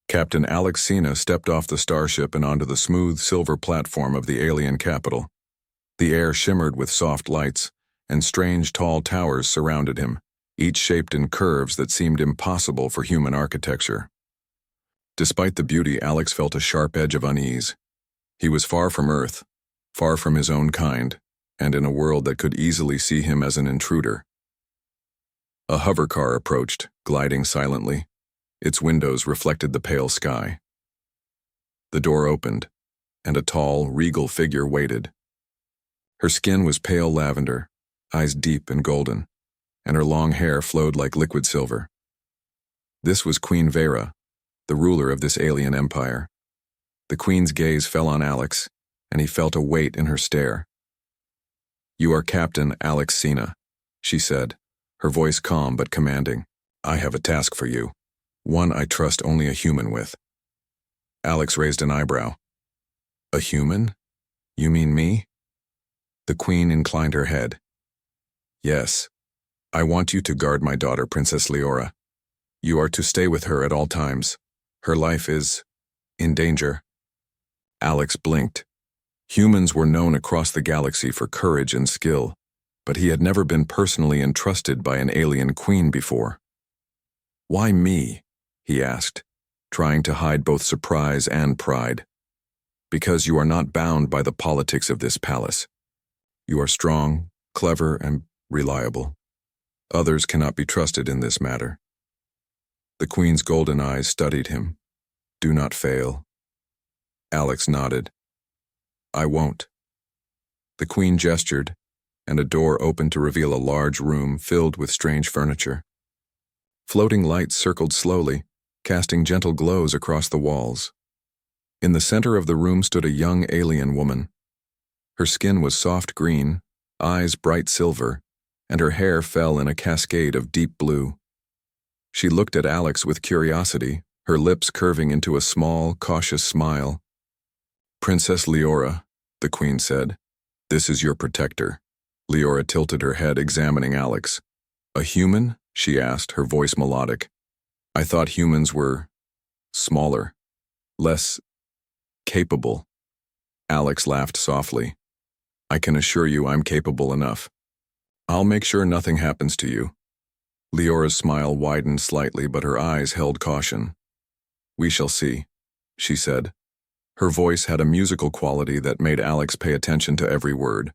Captain Alex Cena stepped off the starship and onto the smooth silver platform of the alien capital. The air shimmered with soft lights, and strange tall towers surrounded him, each shaped in curves that seemed impossible for human architecture. Despite the beauty, Alex felt a sharp edge of unease. He was far from Earth, far from his own kind, and in a world that could easily see him as an intruder. A hovercar approached, gliding silently. Its windows reflected the pale sky. The door opened, and a tall, regal figure waited. Her skin was pale lavender, eyes deep and golden, and her long hair flowed like liquid silver. This was Queen Vera, the ruler of this alien empire. The queen's gaze fell on Alex, and he felt a weight in her stare. "You are Captain Alex Cena," she said, her voice calm but commanding. "I have a task for you, one I trust only a human with." Alex raised an eyebrow. "A human? You mean me?" The queen inclined her head. "Yes. I want you to guard my daughter, Princess Leora. You are to stay with her at all times. Her life is in danger." Alex blinked. Humans were known across the galaxy for courage and skill, but he had never been personally entrusted by an alien queen before. "Why me?" he asked, trying to hide both surprise and pride. "Because you are not bound by the politics of this palace. You are strong, clever, and reliable. Others cannot be trusted in this matter." The queen's golden eyes studied him. "Do not fail." Alex nodded. "I won't." The queen gestured, and a door opened to reveal a large room filled with strange furniture. Floating lights circled slowly, casting gentle glows across the walls. In the center of the room stood a young alien woman. Her skin was soft green, eyes bright silver, and her hair fell in a cascade of deep blue. She looked at Alex with curiosity, her lips curving into a small, cautious smile. "Princess Leora," the queen said, "this is your protector." Leora tilted her head, examining Alex. "A human?" she asked, her voice melodic. "I thought humans were smaller, less capable." Alex laughed softly. "I can assure you I'm capable enough. I'll make sure nothing happens to you." Leora's smile widened slightly, but her eyes held caution. "We shall see," she said. Her voice had a musical quality that made Alex pay attention to every word.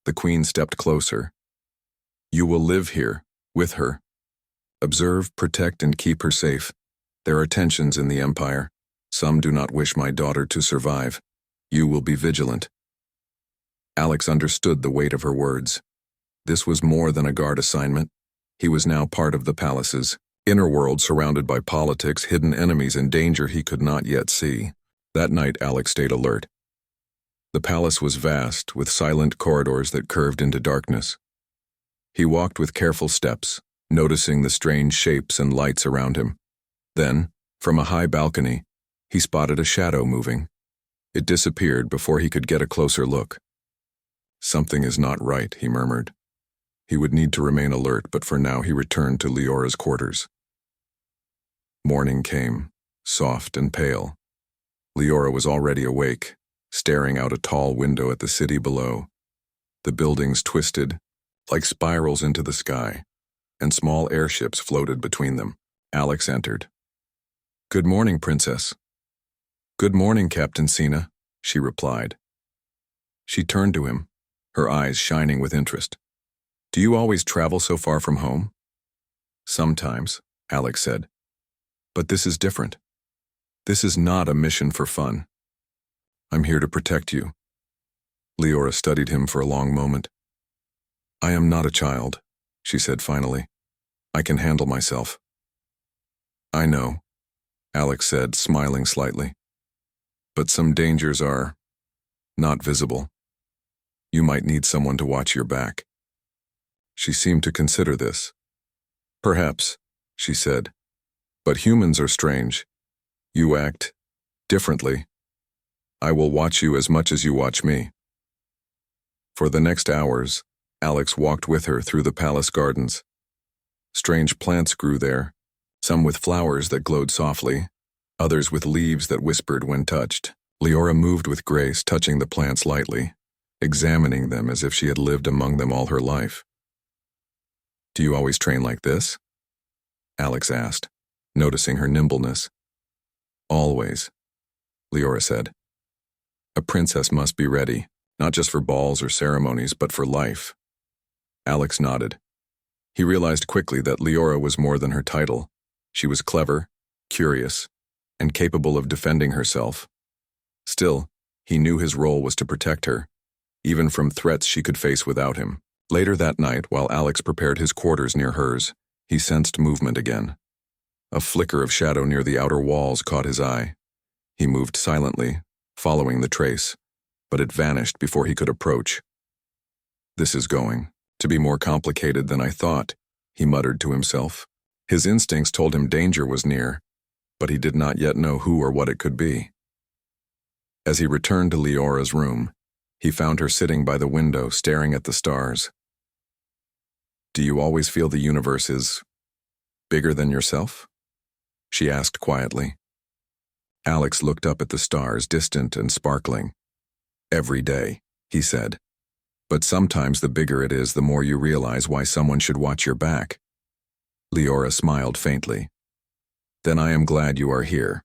The queen stepped closer. "You will live here, with her. Observe, protect, and keep her safe. There are tensions in the Empire. Some do not wish my daughter to survive. You will be vigilant." Alex understood the weight of her words. This was more than a guard assignment. He was now part of the palace's inner world, surrounded by politics, hidden enemies, and danger he could not yet see. That night, Alex stayed alert. The palace was vast, with silent corridors that curved into darkness. He walked with careful steps, noticing the strange shapes and lights around him. Then, from a high balcony, he spotted a shadow moving. It disappeared before he could get a closer look. "Something is not right," he murmured. He would need to remain alert, but for now he returned to Leora's quarters. Morning came, soft and pale. Leora was already awake, staring out a tall window at the city below. The buildings twisted, like spirals into the sky, and small airships floated between them. Alex entered. "Good morning, Princess." "Good morning, Captain Cena," she replied. She turned to him, her eyes shining with interest. "Do you always travel so far from home?" "Sometimes," Alex said. "But this is different. This is not a mission for fun. I'm here to protect you." Leora studied him for a long moment. "I am not a child," she said finally. "I can handle myself." "I know," Alex said, smiling slightly. "But some dangers are not visible. You might need someone to watch your back." She seemed to consider this. "Perhaps," she said. "But humans are strange. You act differently. I will watch you as much as you watch me." For the next hours, Alex walked with her through the palace gardens. Strange plants grew there, some with flowers that glowed softly, others with leaves that whispered when touched. Leora moved with grace, touching the plants lightly, examining them as if she had lived among them all her life. "Do you always train like this?" Alex asked, noticing her nimbleness. "Always," Leora said. "A princess must be ready, not just for balls or ceremonies, but for life." Alex nodded. He realized quickly that Leora was more than her title. She was clever, curious, and capable of defending herself. Still, he knew his role was to protect her, even from threats she could face without him. Later that night, while Alex prepared his quarters near hers, he sensed movement again. A flicker of shadow near the outer walls caught his eye. He moved silently, following the trace, but it vanished before he could approach. "This is going to be more complicated than I thought," he muttered to himself. His instincts told him danger was near, but he did not yet know who or what it could be. As he returned to Leora's room, he found her sitting by the window, staring at the stars. "Do you always feel the universe is bigger than yourself?" she asked quietly. Alex looked up at the stars, distant and sparkling. "Every day," he said. "But sometimes the bigger it is, the more you realize why someone should watch your back." Leora smiled faintly. "Then I am glad you are here."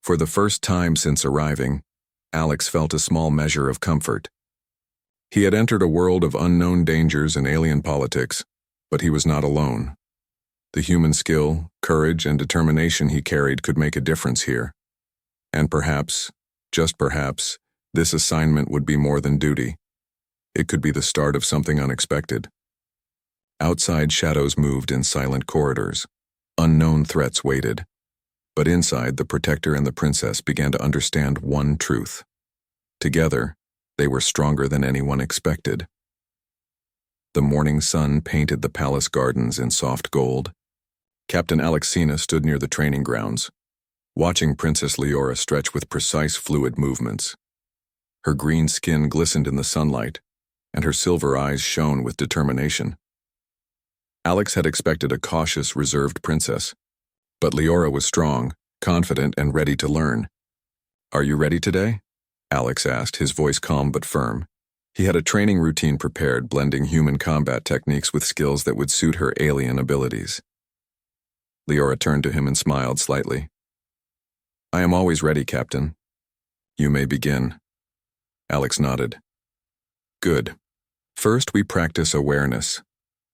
For the first time since arriving, Alex felt a small measure of comfort. He had entered a world of unknown dangers and alien politics, but he was not alone. The human skill, courage, and determination he carried could make a difference here. And perhaps, just perhaps, this assignment would be more than duty. It could be the start of something unexpected. Outside, shadows moved in silent corridors. Unknown threats waited. But inside, the Protector and the Princess began to understand one truth. Together, they were stronger than anyone expected. The morning sun painted the palace gardens in soft gold. Captain Alexina stood near the training grounds, watching Princess Leora stretch with precise fluid movements. Her green skin glistened in the sunlight, and her silver eyes shone with determination. Alex had expected a cautious, reserved princess, but Leora was strong, confident, and ready to learn. "Are you ready today?" Alex asked, his voice calm but firm. He had a training routine prepared, blending human combat techniques with skills that would suit her alien abilities. Leora turned to him and smiled slightly. "I am always ready, Captain. You may begin." Alex nodded. "Good. First, we practice awareness.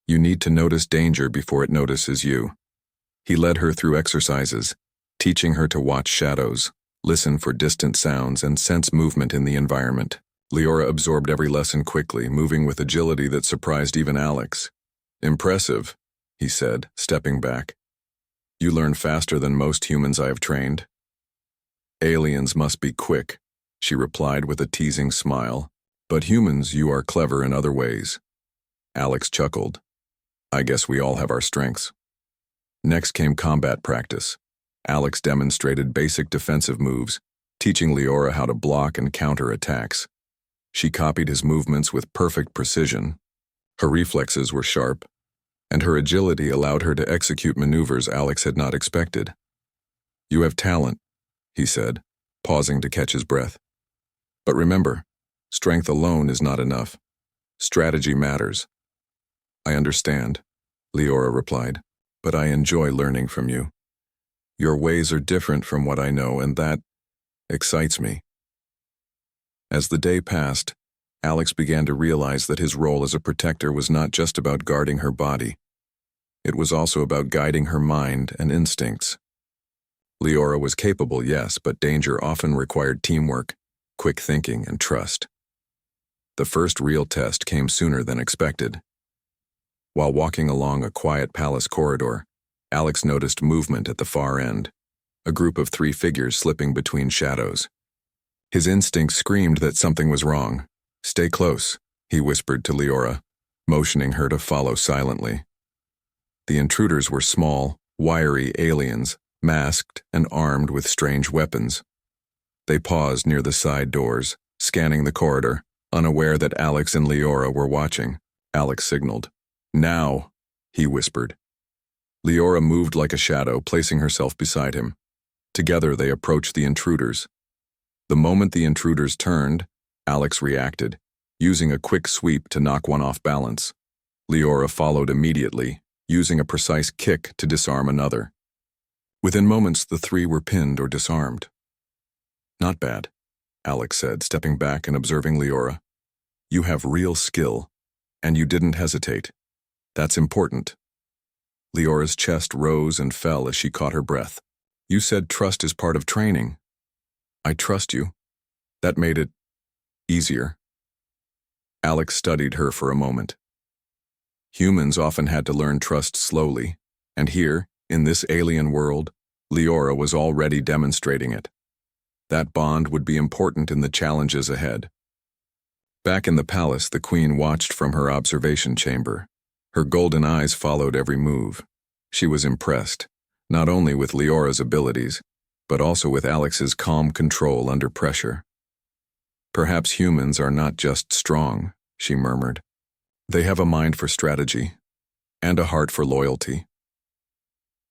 You need to notice danger before it notices you." He led her through exercises, teaching her to watch shadows, listen for distant sounds, and sense movement in the environment. Leora absorbed every lesson quickly, moving with agility that surprised even Alex. "Impressive," he said, stepping back. "You learn faster than most humans I have trained." "Aliens must be quick," she replied with a teasing smile. "But humans, you are clever in other ways." Alex chuckled. "I guess we all have our strengths." Next came combat practice. Alex demonstrated basic defensive moves, teaching Leora how to block and counter attacks. She copied his movements with perfect precision. Her reflexes were sharp, and her agility allowed her to execute maneuvers Alex had not expected. "You have talent," he said, pausing to catch his breath. "But remember, strength alone is not enough. Strategy matters." "I understand," Leora replied, "but I enjoy learning from you. Your ways are different from what I know, and that excites me." As the day passed, Alex began to realize that his role as a protector was not just about guarding her body. It was also about guiding her mind and instincts. Leora was capable, yes, but danger often required teamwork, quick thinking, and trust. The first real test came sooner than expected. While walking along a quiet palace corridor, Alex noticed movement at the far end, a group of 3 figures slipping between shadows. His instinct screamed that something was wrong. "Stay close," he whispered to Leora, motioning her to follow silently. The intruders were small, wiry aliens, masked and armed with strange weapons. They paused near the side doors, scanning the corridor, unaware that Alex and Leora were watching. Alex signaled. "Now," he whispered. Leora moved like a shadow, placing herself beside him. Together they approached the intruders. The moment the intruders turned, Alex reacted, using a quick sweep to knock one off balance. Leora followed immediately, using a precise kick to disarm another. Within moments, the three were pinned or disarmed. "Not bad," Alex said, stepping back and observing Leora. "You have real skill, and you didn't hesitate. That's important." Leora's chest rose and fell as she caught her breath. "You said trust is part of training." "I trust you." That made it easier. Alex studied her for a moment. Humans often had to learn trust slowly, and here, in this alien world, Leora was already demonstrating it. That bond would be important in the challenges ahead. Back in the palace, the queen watched from her observation chamber. Her golden eyes followed every move. She was impressed, not only with Leora's abilities, but also with Alex's calm control under pressure. "Perhaps humans are not just strong," she murmured. "They have a mind for strategy, and a heart for loyalty."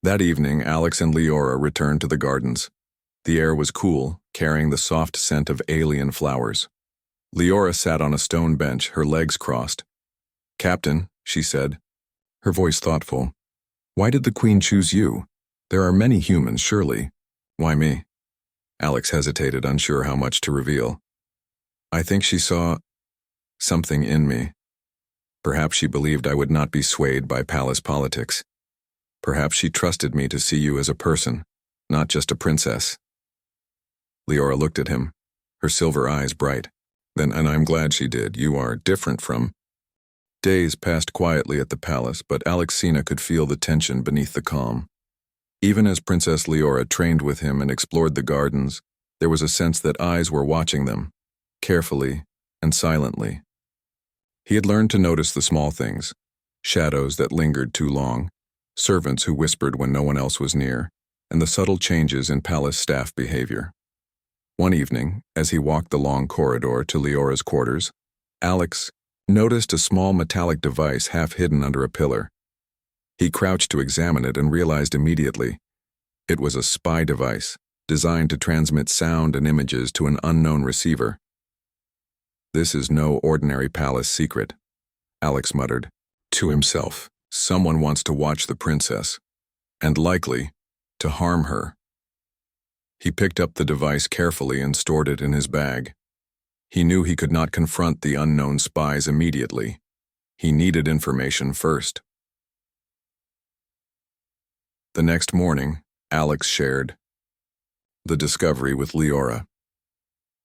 That evening, Alex and Leora returned to the gardens. The air was cool, carrying the soft scent of alien flowers. Leora sat on a stone bench, her legs crossed. "Captain," she said, her voice thoughtful, "why did the queen choose you? There are many humans, surely. Why me?" Alex hesitated, unsure how much to reveal. "I think she saw something in me. Perhaps she believed I would not be swayed by palace politics. Perhaps she trusted me to see you as a person, not just a princess." Leora looked at him, her silver eyes bright. "And I'm glad she did. You are different from—" Days passed quietly at the palace, but Alexina could feel the tension beneath the calm. Even as Princess Leora trained with him and explored the gardens, there was a sense that eyes were watching them, carefully and silently. He had learned to notice the small things, shadows that lingered too long, servants who whispered when no one else was near, and the subtle changes in palace staff behavior. One evening, as he walked the long corridor to Leora's quarters, Alex noticed a small metallic device half hidden under a pillar. He crouched to examine it and realized immediately it was a spy device designed to transmit sound and images to an unknown receiver. "This is no ordinary palace secret," Alex muttered to himself. "Someone wants to watch the princess, and likely to harm her." He picked up the device carefully and stored it in his bag. He knew he could not confront the unknown spies immediately. He needed information first. The next morning, Alex shared the discovery with Leora.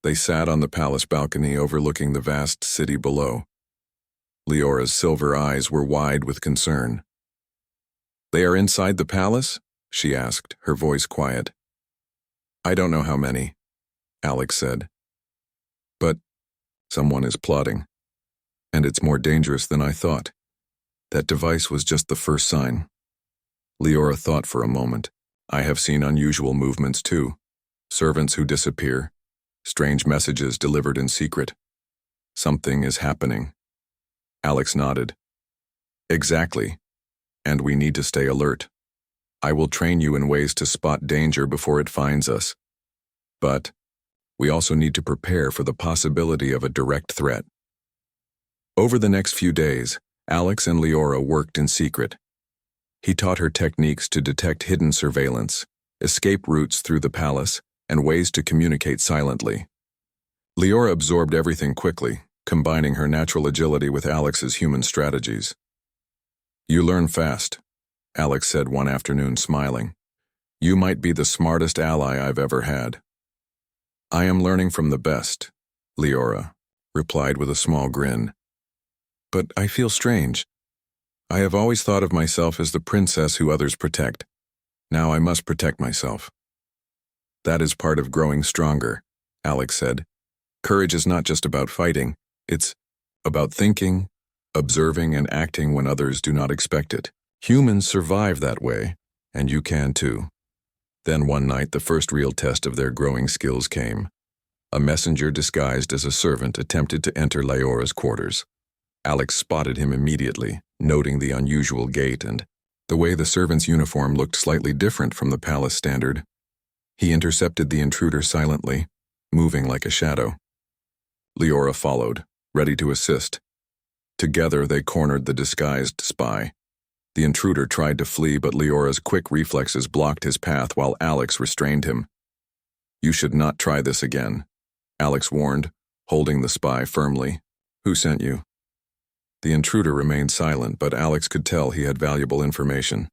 They sat on the palace balcony overlooking the vast city below. Leora's silver eyes were wide with concern. "They are inside the palace?" she asked, her voice quiet. "I don't know how many," Alex said. "But someone is plotting, and it's more dangerous than I thought. That device was just the first sign." Leora thought for a moment. "I have seen unusual movements too. Servants who disappear, strange messages delivered in secret. Something is happening." Alex nodded. "Exactly, and we need to stay alert. I will train you in ways to spot danger before it finds us. But we also need to prepare for the possibility of a direct threat." Over the next few days, Alex and Leora worked in secret. He taught her techniques to detect hidden surveillance, escape routes through the palace, and ways to communicate silently. Leora absorbed everything quickly, combining her natural agility with Alex's human strategies. "You learn fast," Alex said one afternoon, smiling. "You might be the smartest ally I've ever had." "I am learning from the best," Leora replied with a small grin. "But I feel strange. I have always thought of myself as the princess who others protect. Now I must protect myself." "That is part of growing stronger," Alex said. "Courage is not just about fighting. It's about thinking, observing, and acting when others do not expect it. Humans survive that way, and you can too." Then one night, the first real test of their growing skills came. A messenger disguised as a servant attempted to enter Leora's quarters. Alex spotted him immediately, noting the unusual gait and the way the servant's uniform looked slightly different from the palace standard. He intercepted the intruder silently, moving like a shadow. Leora followed, ready to assist. Together they cornered the disguised spy. The intruder tried to flee, but Leora's quick reflexes blocked his path while Alex restrained him. "You should not try this again," Alex warned, holding the spy firmly. "Who sent you?" The intruder remained silent, but Alex could tell he had valuable information.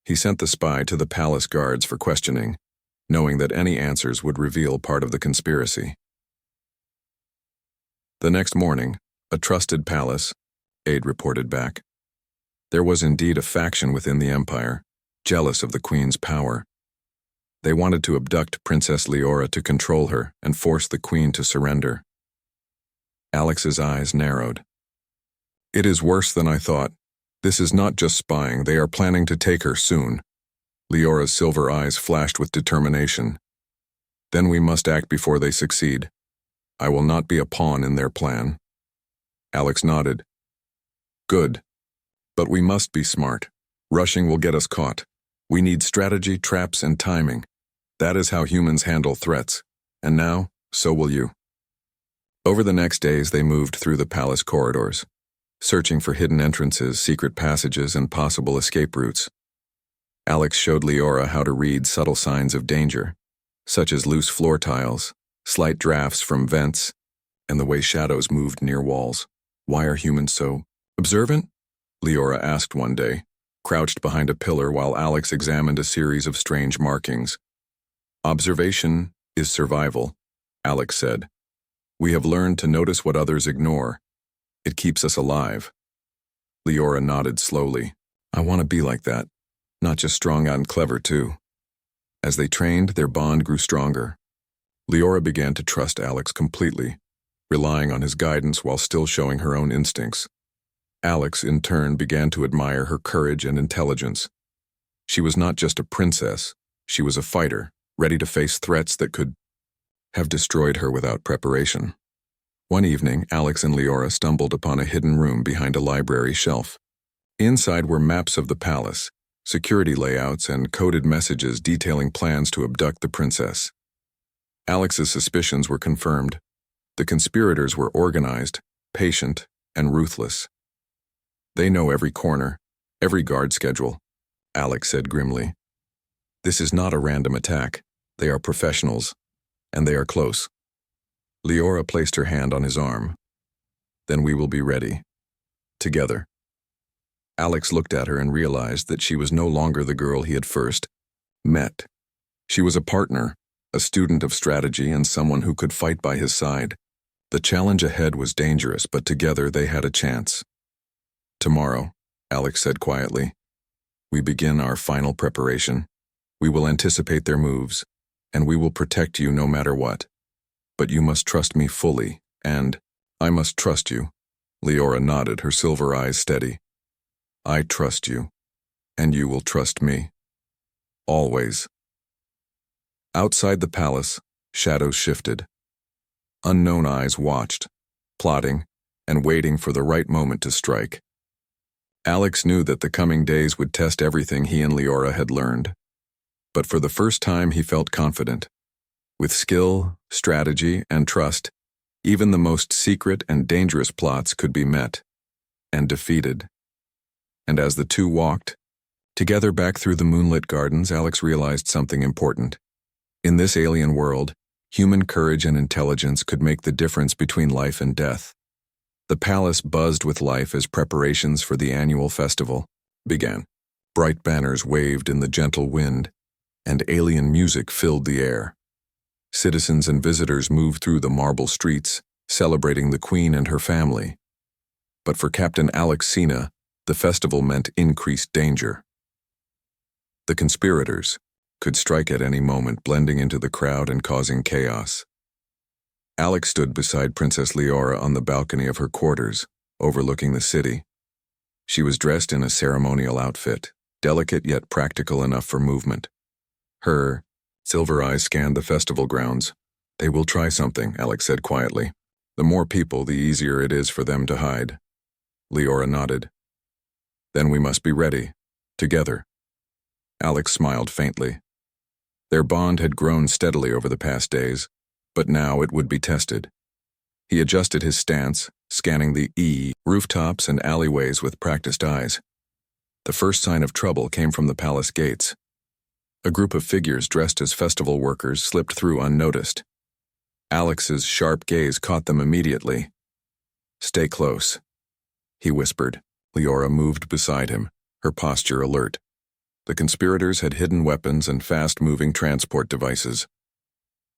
He sent the spy to the palace guards for questioning, knowing that any answers would reveal part of the conspiracy. The next morning, a trusted palace, Aide reported back. There was indeed a faction within the empire, jealous of the queen's power. They wanted to abduct Princess Leora to control her and force the queen to surrender. Alex's eyes narrowed. "It is worse than I thought. This is not just spying, they are planning to take her soon." Leora's silver eyes flashed with determination. "Then we must act before they succeed. I will not be a pawn in their plan." Alex nodded. "Good. But we must be smart. Rushing will get us caught. We need strategy, traps, and timing. That is how humans handle threats. And now, so will you." Over the next days, they moved through the palace corridors, searching for hidden entrances, secret passages, and possible escape routes. Alex showed Leora how to read subtle signs of danger, such as loose floor tiles, slight drafts from vents, and the way shadows moved near walls. "Why are humans so observant?" Leora asked one day, crouched behind a pillar while Alex examined a series of strange markings. "Observation is survival," Alex said. "We have learned to notice what others ignore. It keeps us alive." Leora nodded slowly. "I want to be like that, not just strong and clever too." As they trained, their bond grew stronger. Leora began to trust Alex completely, relying on his guidance while still showing her own instincts. Alex, in turn, began to admire her courage and intelligence. She was not just a princess, she was a fighter, ready to face threats that could have destroyed her without preparation. One evening, Alex and Leora stumbled upon a hidden room behind a library shelf. Inside were maps of the palace, security layouts, and coded messages detailing plans to abduct the princess. Alex's suspicions were confirmed. The conspirators were organized, patient, and ruthless. "They know every corner, every guard schedule," Alex said grimly. "This is not a random attack. They are professionals, and they are close." Leora placed her hand on his arm. "Then we will be ready. Together." Alex looked at her and realized that she was no longer the girl he had first met. She was a partner, a student of strategy, and someone who could fight by his side. The challenge ahead was dangerous, but together they had a chance. "Tomorrow," Alex said quietly, "we begin our final preparation. We will anticipate their moves, and we will protect you no matter what. But you must trust me fully, and I must trust you." Leora nodded, her silver eyes steady. "I trust you, and you will trust me. Always." Outside the palace, shadows shifted. Unknown eyes watched, plotting, and waiting for the right moment to strike. Alex knew that the coming days would test everything he and Leora had learned. But for the first time he felt confident. With skill, strategy, and trust, even the most secret and dangerous plots could be met and defeated. And as the two walked together back through the moonlit gardens, Alex realized something important. In this alien world, human courage and intelligence could make the difference between life and death. The palace buzzed with life as preparations for the annual festival began. Bright banners waved in the gentle wind, and alien music filled the air. Citizens and visitors moved through the marble streets, celebrating the queen and her family. But for Captain Alex Cena, the festival meant increased danger. The conspirators could strike at any moment, blending into the crowd and causing chaos. Alex stood beside Princess Leora on the balcony of her quarters, overlooking the city. She was dressed in a ceremonial outfit, delicate yet practical enough for movement. Her silver eyes scanned the festival grounds. "They will try something," Alex said quietly. "The more people, the easier it is for them to hide." Leora nodded. "Then we must be ready, together." Alex smiled faintly. Their bond had grown steadily over the past days, but now it would be tested. He adjusted his stance, scanning the rooftops and alleyways with practiced eyes. The first sign of trouble came from the palace gates. A group of figures dressed as festival workers slipped through unnoticed. Alex's sharp gaze caught them immediately. "Stay close," he whispered. Leora moved beside him, her posture alert. The conspirators had hidden weapons and fast-moving transport devices.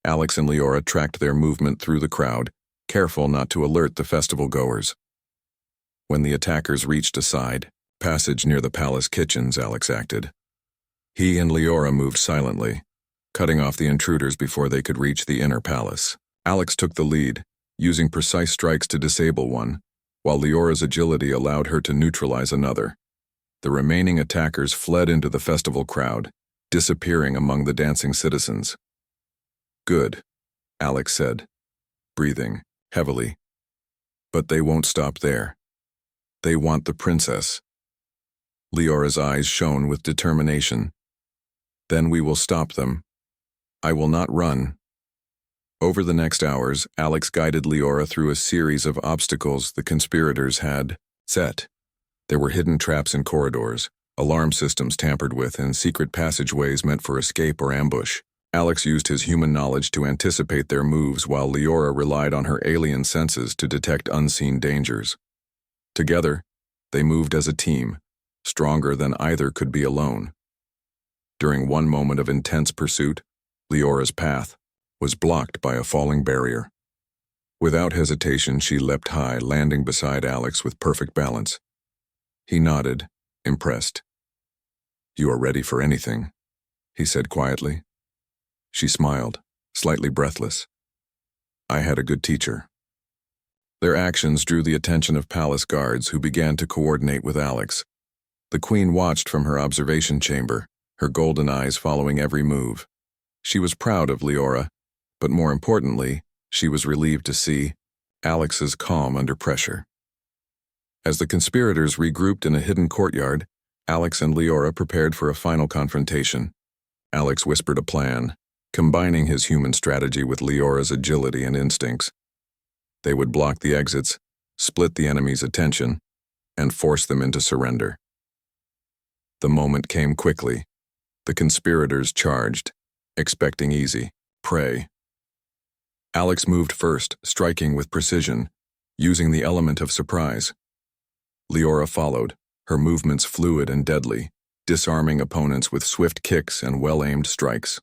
Alex and Leora tracked their movement through the crowd, careful not to alert the festival goers. When the attackers reached a side passage near the palace kitchens, Alex acted. He and Leora moved silently, cutting off the intruders before they could reach the inner palace. Alex took the lead, using precise strikes to disable one, while Leora's agility allowed her to neutralize another. The remaining attackers fled into the festival crowd, disappearing among the dancing citizens. "Good," Alex said, breathing heavily. "But they won't stop there. They want the princess." Leora's eyes shone with determination. "Then we will stop them. I will not run." Over the next hours, Alex guided Leora through a series of obstacles the conspirators had set. There were hidden traps in corridors, alarm systems tampered with, and secret passageways meant for escape or ambush. Alex used his human knowledge to anticipate their moves, while Leora relied on her alien senses to detect unseen dangers. Together, they moved as a team, stronger than either could be alone. During one moment of intense pursuit, Leora's path was blocked by a falling barrier. Without hesitation, she leapt high, landing beside Alex with perfect balance. He nodded, impressed. "You are ready for anything," he said quietly. She smiled, slightly breathless. "I had a good teacher." Their actions drew the attention of palace guards, who began to coordinate with Alex. The queen watched from her observation chamber, her golden eyes following every move. She was proud of Leora, but more importantly, she was relieved to see Alex's calm under pressure. As the conspirators regrouped in a hidden courtyard, Alex and Leora prepared for a final confrontation. Alex whispered a plan, combining his human strategy with Leora's agility and instincts. They would block the exits, split the enemy's attention, and force them into surrender. The moment came quickly. The conspirators charged, expecting easy prey. Alex moved first, striking with precision, using the element of surprise. Leora followed, her movements fluid and deadly, disarming opponents with swift kicks and well-aimed strikes.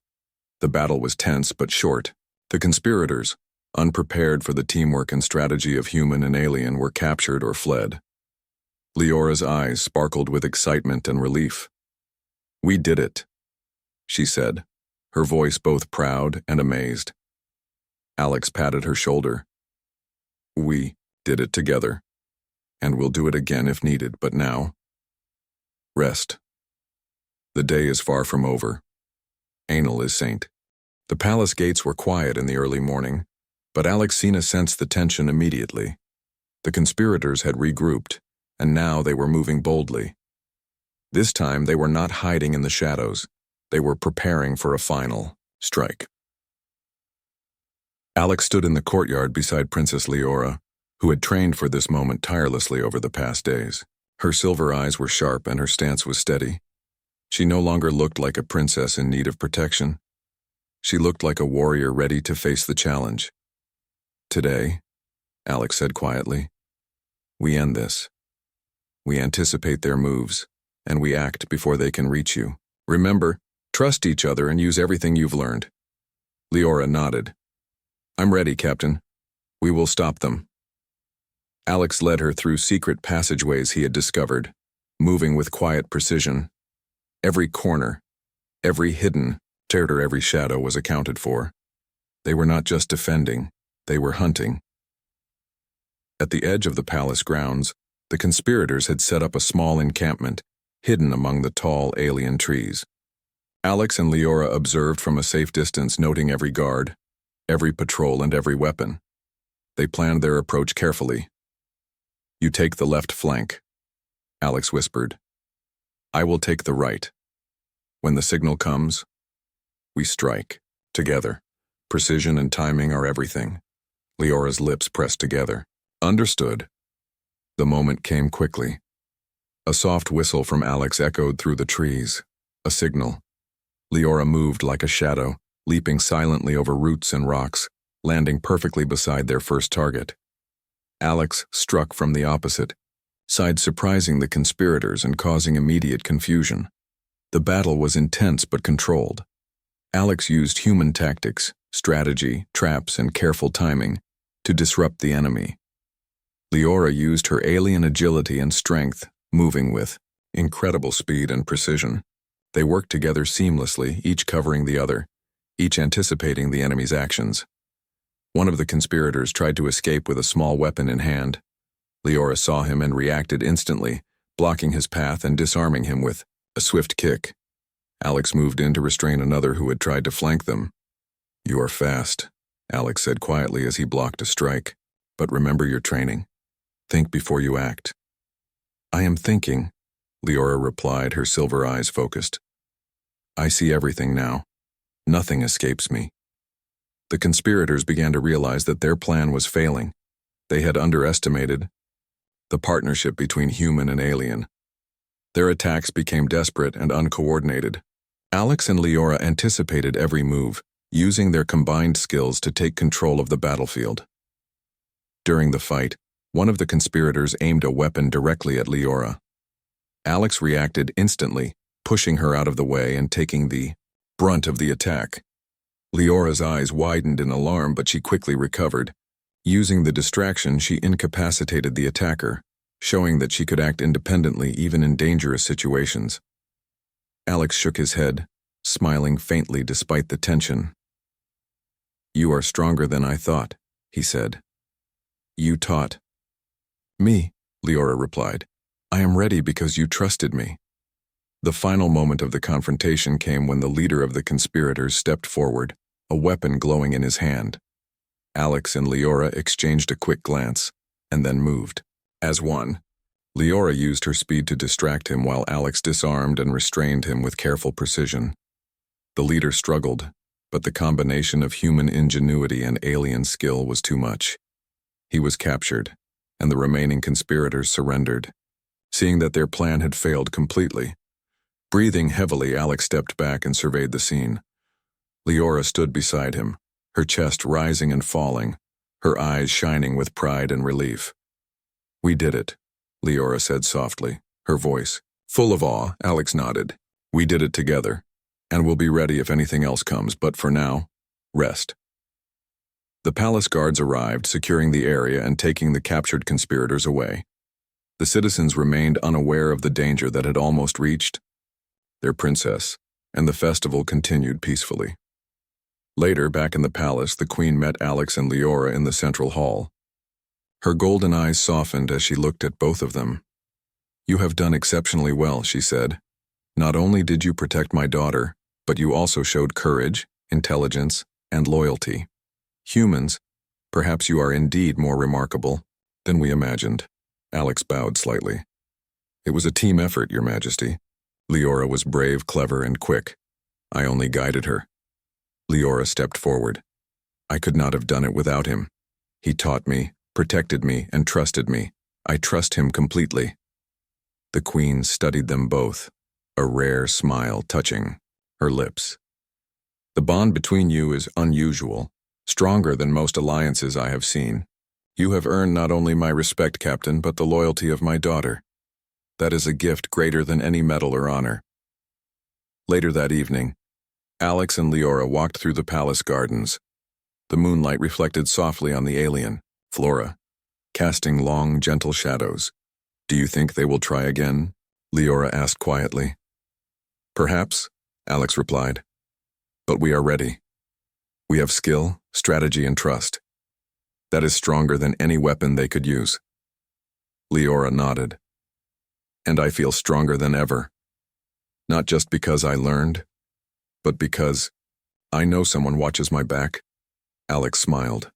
The battle was tense but short. The conspirators, unprepared for the teamwork and strategy of human and alien, were captured or fled. Leora's eyes sparkled with excitement and relief. "We did it," she said, her voice both proud and amazed. Alex patted her shoulder. "We did it together, and we'll do it again if needed, but now, rest. The day is far from over. Anal is saint." The palace gates were quiet in the early morning, but Alexina sensed the tension immediately. The conspirators had regrouped, and now they were moving boldly. This time they were not hiding in the shadows. They were preparing for a final strike. Alex stood in the courtyard beside Princess Leora, who had trained for this moment tirelessly over the past days. Her silver eyes were sharp and her stance was steady. She no longer looked like a princess in need of protection. She looked like a warrior ready to face the challenge. "Today," Alex said quietly, "we end this. We anticipate their moves, and we act before they can reach you. Remember, trust each other and use everything you've learned." Leora nodded. "I'm ready, Captain. We will stop them." Alex led her through secret passageways he had discovered, moving with quiet precision. Every corner, every hidden, every shadow was accounted for. They were not just defending, they were hunting. At the edge of the palace grounds, the conspirators had set up a small encampment, hidden among the tall alien trees. Alex and Leora observed from a safe distance, noting every guard, every patrol, and every weapon. They planned their approach carefully. "You take the left flank," Alex whispered. "I will take the right. When the signal comes, We strike. Together. Precision and timing are everything. Leora's lips pressed together. Understood. The moment came quickly. A soft whistle from Alex echoed through the trees. A signal. Leora moved like a shadow, leaping silently over roots and rocks, landing perfectly beside their first target. Alex struck from the opposite side, surprising the conspirators and causing immediate confusion. The battle was intense but controlled. Alex used human tactics, strategy, traps, and careful timing to disrupt the enemy. Leora used her alien agility and strength, moving with incredible speed and precision. They worked together seamlessly, each covering the other, each anticipating the enemy's actions. One of the conspirators tried to escape with a small weapon in hand. Leora saw him and reacted instantly, blocking his path and disarming him with a swift kick. Alex moved in to restrain another who had tried to flank them. "You are fast," Alex said quietly as he blocked a strike. "But remember your training. Think before you act." "I am thinking," Leora replied, her silver eyes focused. "I see everything now. Nothing escapes me." The conspirators began to realize that their plan was failing. They had underestimated the partnership between human and alien. Their attacks became desperate and uncoordinated. Alex and Leora anticipated every move, using their combined skills to take control of the battlefield. During the fight, one of the conspirators aimed a weapon directly at Leora. Alex reacted instantly, pushing her out of the way and taking the brunt of the attack. Leora's eyes widened in alarm, but she quickly recovered. Using the distraction, she incapacitated the attacker, showing that she could act independently even in dangerous situations. Alex shook his head, smiling faintly despite the tension. "You are stronger than I thought," he said. "You taught me," Leora replied. "I am ready because you trusted me." The final moment of the confrontation came when the leader of the conspirators stepped forward, a weapon glowing in his hand. Alex and Leora exchanged a quick glance, and then moved. As one, Leora used her speed to distract him while Alex disarmed and restrained him with careful precision. The leader struggled, but the combination of human ingenuity and alien skill was too much. He was captured, and the remaining conspirators surrendered, seeing that their plan had failed completely. Breathing heavily, Alex stepped back and surveyed the scene. Leora stood beside him, her chest rising and falling, her eyes shining with pride and relief. "We did it," Leora said softly, her voice full of awe. Alex nodded. "We did it together, and we'll be ready if anything else comes, but for now, rest." The palace guards arrived, securing the area and taking the captured conspirators away. The citizens remained unaware of the danger that had almost reached their princess, and the festival continued peacefully. Later, back in the palace, the queen met Alex and Leora in the central hall. Her golden eyes softened as she looked at both of them. "You have done exceptionally well," she said. "Not only did you protect my daughter, but you also showed courage, intelligence, and loyalty. Humans, perhaps you are indeed more remarkable than we imagined." Alex bowed slightly. "It was a team effort, Your Majesty. Leora was brave, clever, and quick. I only guided her." Leora stepped forward. "I could not have done it without him. He taught me, protected me, and trusted me. I trust him completely." The queen studied them both, a rare smile touching her lips. "The bond between you is unusual, stronger than most alliances I have seen. You have earned not only my respect, Captain, but the loyalty of my daughter. That is a gift greater than any medal or honor." Later that evening, Alex and Leora walked through the palace gardens. The moonlight reflected softly on the alien, Flora, casting long, gentle shadows. "Do you think they will try again?" Leora asked quietly. "Perhaps," Alex replied. "But we are ready. We have skill, strategy, and trust. That is stronger than any weapon they could use." Leora nodded. "And I feel stronger than ever. Not just because I learned, but because I know someone watches my back." Alex smiled.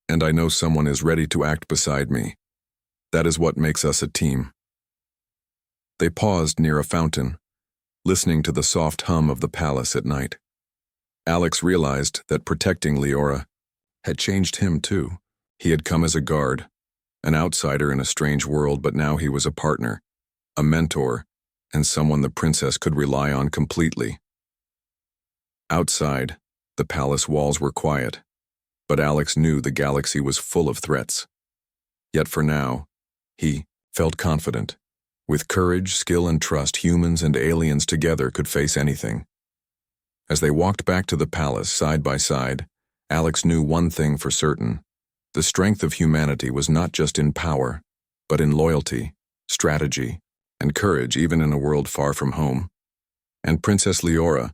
"And I know someone is ready to act beside me. That is what makes us a team." They paused near a fountain, listening to the soft hum of the palace at night. Alex realized that protecting Leora had changed him too. He had come as a guard, an outsider in a strange world, but now he was a partner, a mentor, and someone the princess could rely on completely. Outside, the palace walls were quiet, but Alex knew the galaxy was full of threats. Yet for now, he felt confident. With courage, skill, and trust, humans and aliens together could face anything. As they walked back to the palace side by side, Alex knew one thing for certain. The strength of humanity was not just in power, but in loyalty, strategy, and courage, even in a world far from home. And Princess Leora,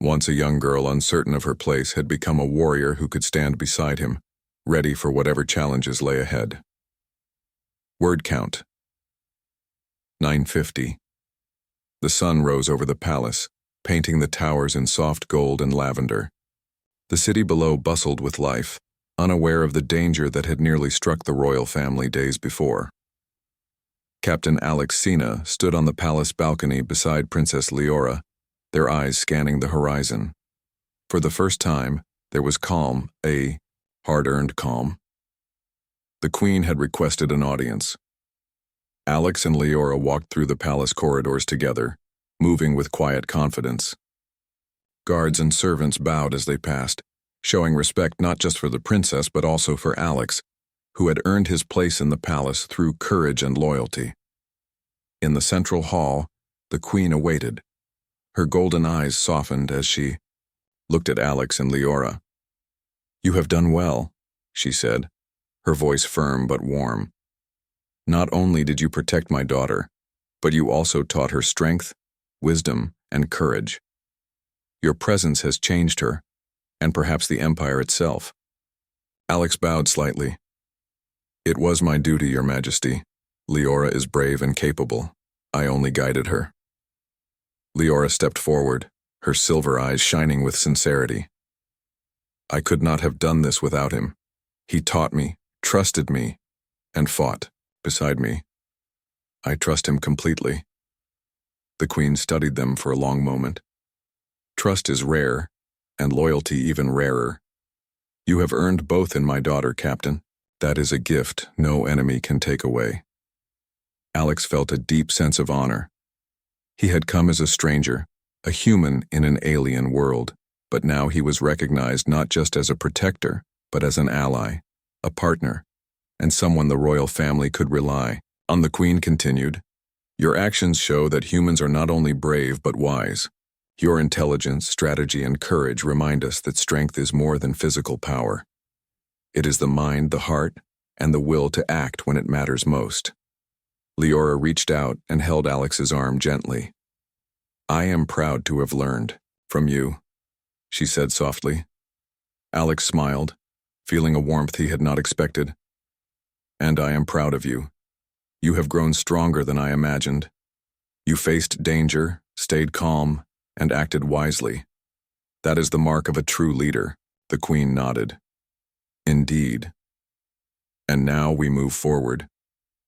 once a young girl uncertain of her place, had become a warrior who could stand beside him, ready for whatever challenges lay ahead. Word count: 950. The sun rose over the palace, painting the towers in soft gold and lavender. The city below bustled with life, unaware of the danger that had nearly struck the royal family days before. Captain Alex Cena stood on the palace balcony beside Princess Leora, their eyes scanning the horizon. For the first time, there was calm, a hard-earned calm. The Queen had requested an audience. Alex and Leora walked through the palace corridors together, moving with quiet confidence. Guards and servants bowed as they passed, showing respect not just for the princess but also for Alex, who had earned his place in the palace through courage and loyalty. In the central hall, the Queen awaited. Her golden eyes softened as she looked at Alex and Leora. "You have done well," she said, her voice firm but warm. "Not only did you protect my daughter, but you also taught her strength, wisdom, and courage. Your presence has changed her, and perhaps the Empire itself." Alex bowed slightly. "It was my duty, Your Majesty. Leora is brave and capable. I only guided her." Leora stepped forward, her silver eyes shining with sincerity. "I could not have done this without him. He taught me, trusted me, and fought beside me. I trust him completely." The Queen studied them for a long moment. "Trust is rare, and loyalty even rarer. You have earned both in my daughter, Captain. That is a gift no enemy can take away." Alex felt a deep sense of honor. He had come as a stranger, a human in an alien world, but now he was recognized not just as a protector, but as an ally, a partner, and someone the royal family could rely on. The Queen continued, "Your actions show that humans are not only brave but wise. Your intelligence, strategy, and courage remind us that strength is more than physical power. It is the mind, the heart, and the will to act when it matters most." Leora reached out and held Alex's arm gently. "I am proud to have learned from you," she said softly. Alex smiled, feeling a warmth he had not expected. "And I am proud of you. You have grown stronger than I imagined. You faced danger, stayed calm, and acted wisely. That is the mark of a true leader." The Queen nodded. "Indeed. And now we move forward.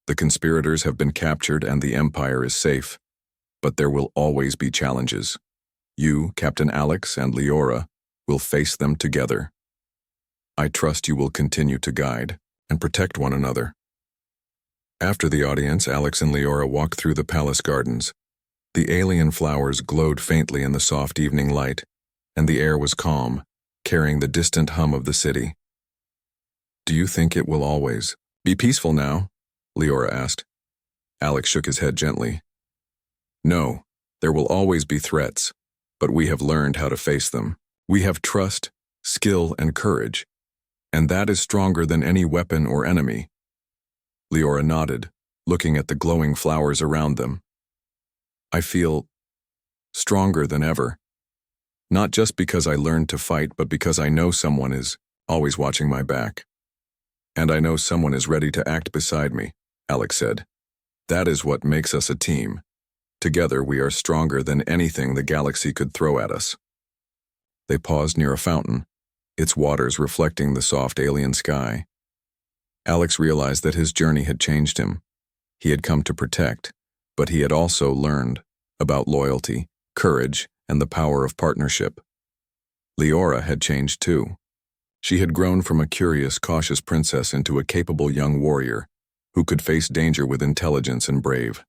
The conspirators have been captured and the Empire is safe, but there will always be challenges. You, Captain Alex, and Leora will face them together. I trust you will continue to guide and protect one another." After the audience, Alex and Leora walked through the palace gardens. The alien flowers glowed faintly in the soft evening light, and the air was calm, carrying the distant hum of the city. "Do you think it will always be peaceful now?" Leora asked. Alex shook his head gently. "No, there will always be threats, but we have learned how to face them. We have trust, skill, and courage, and that is stronger than any weapon or enemy." Leora nodded, looking at the glowing flowers around them. "I feel stronger than ever. Not just because I learned to fight, but because I know someone is always watching my back. And I know someone is ready to act beside me," Alex said. "That is what makes us a team. Together we are stronger than anything the galaxy could throw at us." They paused near a fountain, its waters reflecting the soft alien sky. Alex realized that his journey had changed him. He had come to protect, but he had also learned about loyalty, courage, and the power of partnership. Leora had changed too. She had grown from a curious, cautious princess into a capable young warrior who could face danger with intelligence and brave.